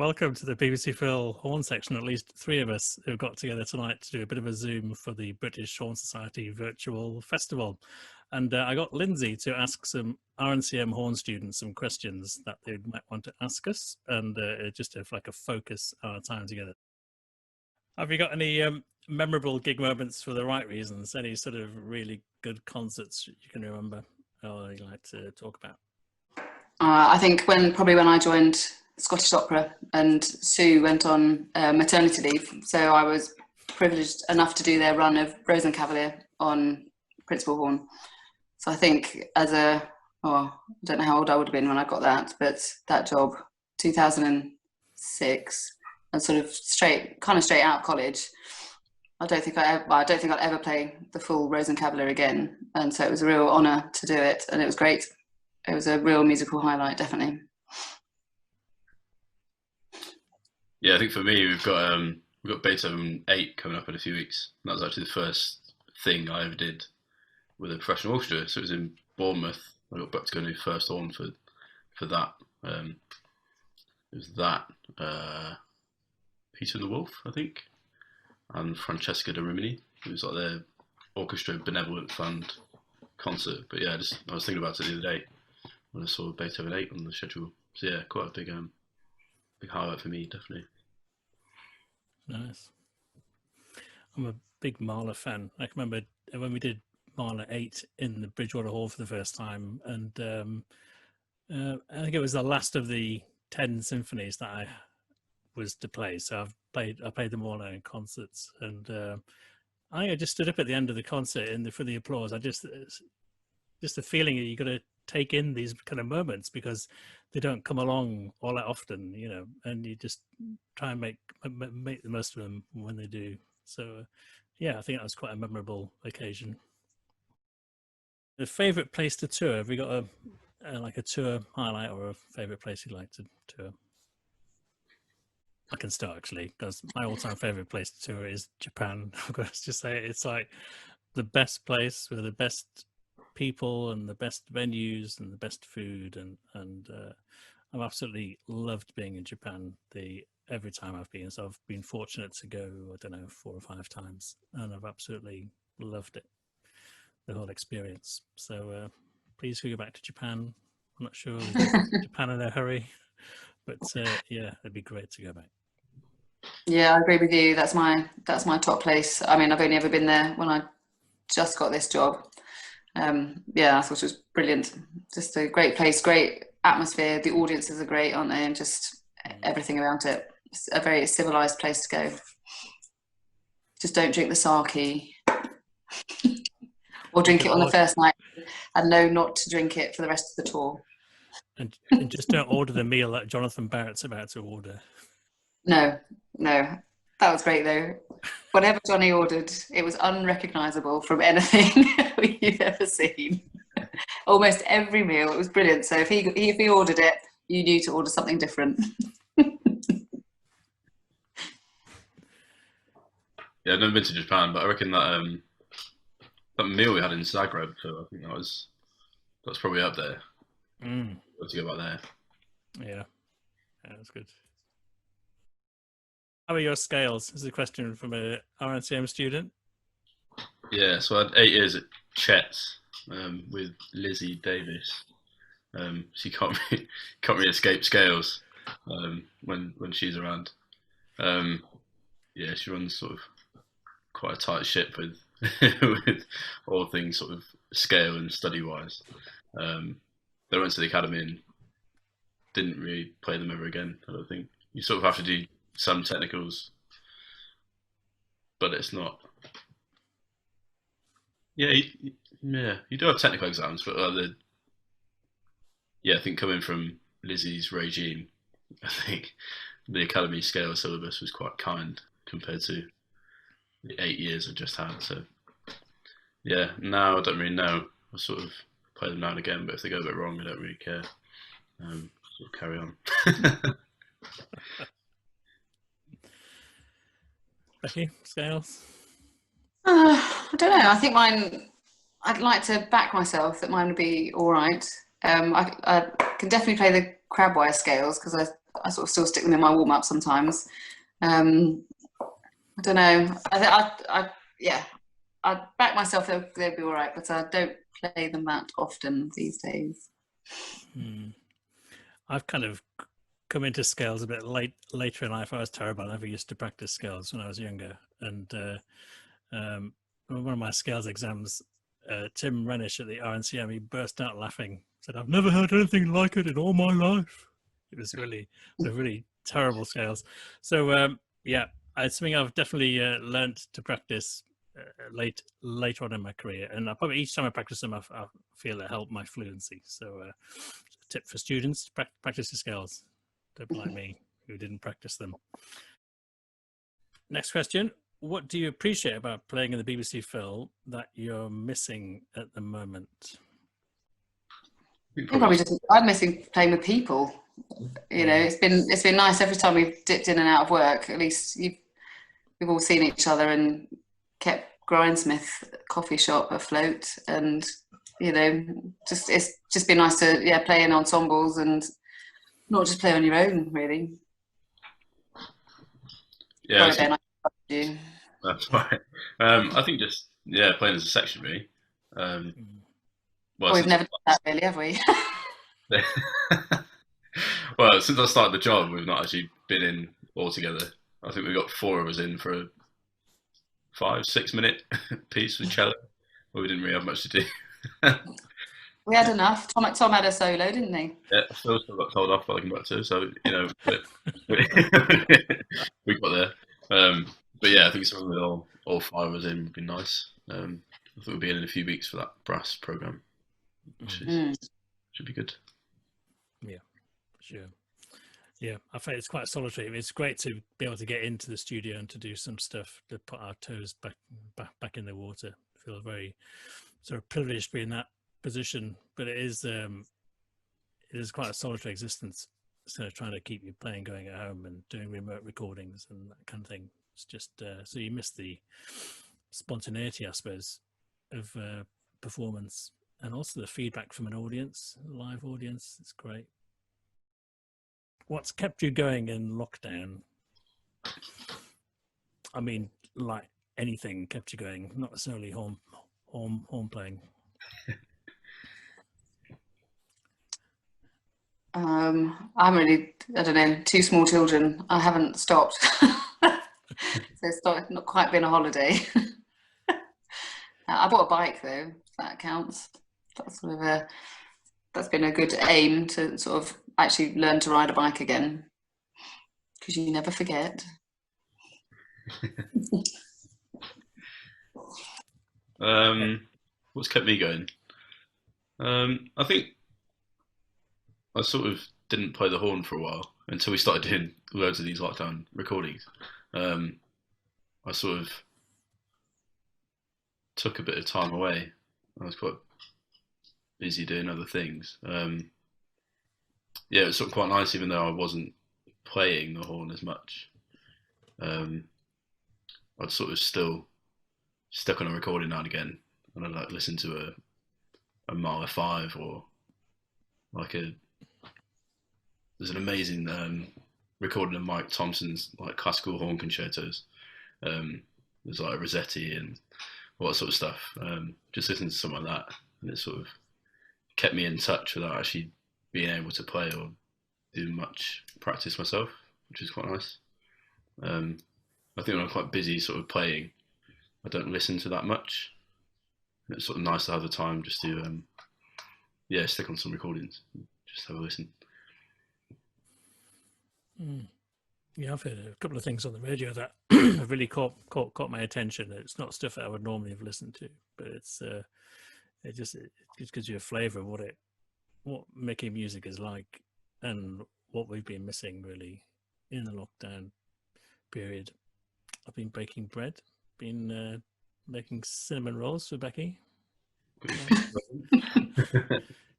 welcome to the BBC Phil horn section. At least three of us who got together tonight to do a bit of a Zoom for the British Horn Society Virtual Festival. And I got Lindsay to ask some RNCM horn students some questions that they might want to ask us, and just to like a focus our time together. Have you got any memorable gig moments for the right reasons? Any sort of really good concerts you can remember or you like to talk about? I think probably when I joined Scottish Opera and Sue went on maternity leave, so I was privileged enough to do their run of Rose and Cavalier on principal horn. So I think I don't know how old I would have been when I got that, but that job, 2006, and sort of straight out of college. I don't think I'd ever play the full Rose and Cavalier again, and so it was a real honour to do it, and it was great. It was a real musical highlight, definitely. Yeah, I think for me, we've got Beethoven 8 coming up in a few weeks. And that was actually the first thing I ever did with a professional orchestra. So it was in Bournemouth. I got back to go do first horn for that. It was that Peter and the Wolf, I think, and Francesca de Rimini. It was like their orchestra benevolent fund concert. But yeah, I was thinking about it the other day when I saw Beethoven 8 on the schedule. So yeah, quite a big highlight for me, definitely. Nice. I'm a big Mahler fan. I can remember when we did Mahler 8 in the Bridgewater Hall for the first time, and I think it was the last of the 10 symphonies that I was to play. So I played them all now in concerts, and I just stood up at the end of the concert for the applause. Just the feeling that you got to take in these kind of moments because they don't come along all that often, you know, and you just try and make the most of them when they do. So yeah, I think that was quite a memorable occasion. The favorite place to tour? Have we got a tour highlight or a favorite place you'd like to tour? I can start actually, because my all-time favorite place to tour is Japan. I've got to just say it's like the best place with the best people and the best venues and the best food, and I've absolutely loved being in Japan every time I've been. So I've been fortunate to go, I don't know, 4 or 5 times, and I've absolutely loved it, the whole experience. So please go back to Japan. I'm not sure Japan in a hurry, but yeah, it'd be great to go back. Yeah, I agree with you. That's my top place. I mean, I've only ever been there when I just got this job. Yeah, I thought it was brilliant. Just a great place, great atmosphere. The audiences are great, aren't they? And just everything around it. It's a very civilized place to go. Just don't drink the sake. Or drink it on the first night and know not to drink it for the rest of the tour. And just don't order the meal that Jonathan Barrett's about to order. No. That was great though. Whatever Johnny ordered, it was unrecognisable from anything you've ever seen. Almost every meal, it was brilliant. So if he ordered it, you knew to order something different. Yeah, I've never been to Japan, but I reckon that that meal we had in Zagreb, so I think that's probably up there. Let's go back there. Yeah, that's good. How are your scales? This is a question from a RNCM student. Yeah, so I had 8 years at Chet's with Lizzie Davis. She can't really escape scales when she's around. Yeah, she runs sort of quite a tight ship with with all things sort of scale and study wise. They went to the academy and didn't really play them ever again. I don't think you sort of have to do some technicals, but it's not. Yeah, you do have technical exams, but I think coming from Lizzie's regime, I think the academy scale syllabus was quite kind compared to the 8 years I just had. So yeah, now I don't really know. I sort of play them now and again, but if they go a bit wrong, I don't really care. Sort of carry on. Becky, scales? I don't know. I think mine, I'd like to back myself that mine would be all right. I can definitely play the crabwire scales because I sort of still stick them in my warm up sometimes. I don't know. I'd back myself. They'll be all right, but I don't play them that often these days. I've kind of come into scales a bit later in life. I was terrible. I never used to practice scales when I was younger, and one of my scales exams, Tim Renish at the RNCM, he burst out laughing. Said, "I've never heard anything like it in all my life." It was really terrible scales. So it's something I've definitely learned to practice later on in my career, and I probably each time I practice them, I feel it helped my fluency. So, tip for students: practice your scales. Don't be like me, who didn't practice them. Next question: what do you appreciate about playing in the BBC Phil that you're missing at the moment? I'm missing playing with people. You know, it's been nice every time we've dipped in and out of work. At least we've all seen each other and kept Grindsmith coffee shop afloat, and you know, it's just been nice to play in ensembles and not just play on your own, really. Yeah, sorry, Ben, I you. That's right. I think just playing as a section really. We've never done that really, have we? Well, since I started the job, we've not actually been in all together. I think we've got 4 of us in for a 5-6 minute piece with cello, but we didn't really have much to do. We had enough. Tom had a solo, didn't he? Yeah, Phil still got told off by the conductor, so you know we got there. But yeah, I think something with all 5 of us in would be nice. I think we'll be in a few weeks for that brass program, which should be good. Yeah, sure. Yeah, I think it's quite solitary. It's great to be able to get into the studio and to do some stuff, to put our toes back in the water. I feel very sort of privileged to be in that position, but it is quite a solitary existence. So trying to keep your playing going at home and doing remote recordings and that kind of thing. It's just so you miss the spontaneity, I suppose, of performance, and also the feedback from an audience, a live audience. It's great. What's kept you going in lockdown? I mean, like anything kept you going, not necessarily home playing. I'm really, I don't know, 2 small children. I haven't stopped. So it's not quite been a holiday. I bought a bike though, if that counts. That's sort of that's been a good aim to sort of actually learn to ride a bike again, because you never forget. What's kept me going? I think I sort of didn't play the horn for a while until we started doing loads of these lockdown recordings. I sort of took a bit of time away. I was quite busy doing other things. It was sort of quite nice, even though I wasn't playing the horn as much. I'd sort of still stuck on a recording now and again, and I'd like listen to a Mahler 5 or like there's an amazing recording of Mike Thompson's like classical horn concertos. There's like Rossetti and all that sort of stuff. Just listening to something like that, and it sort of kept me in touch without actually being able to play or do much practice myself, which is quite nice. I think when I'm quite busy sort of playing, I don't listen to that much. It's sort of nice to have the time just to stick on some recordings, just have a listen. Yeah, I've heard a couple of things on the radio that have really caught my attention. It's not stuff that I would normally have listened to, but it just gives you a flavour of what making music is like and what we've been missing really in the lockdown period. I've been baking bread, been making cinnamon rolls for Becky.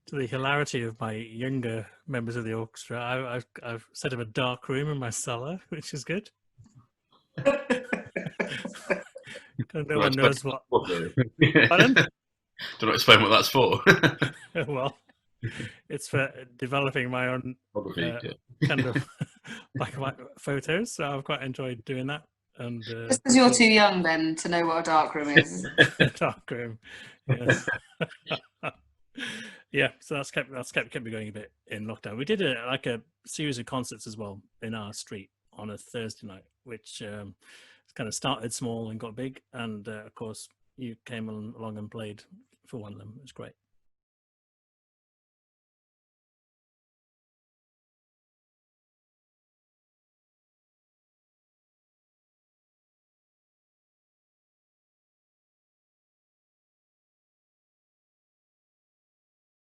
To the hilarity of my younger members of the orchestra, I've set up a dark room in my cellar, which is good. No one knows what. Pardon? Do not explain what that's for. Well, it's for developing my own kind of black and white photos. So I've quite enjoyed doing that. And Just because you're too young, Ben, to know what a dark room is. dark room, yes. Yeah, so that's kept me going a bit in lockdown. We did a series of concerts as well in our street on a Thursday night, which kind of started small and got big. And of course, you came along and played for one of them. It was great.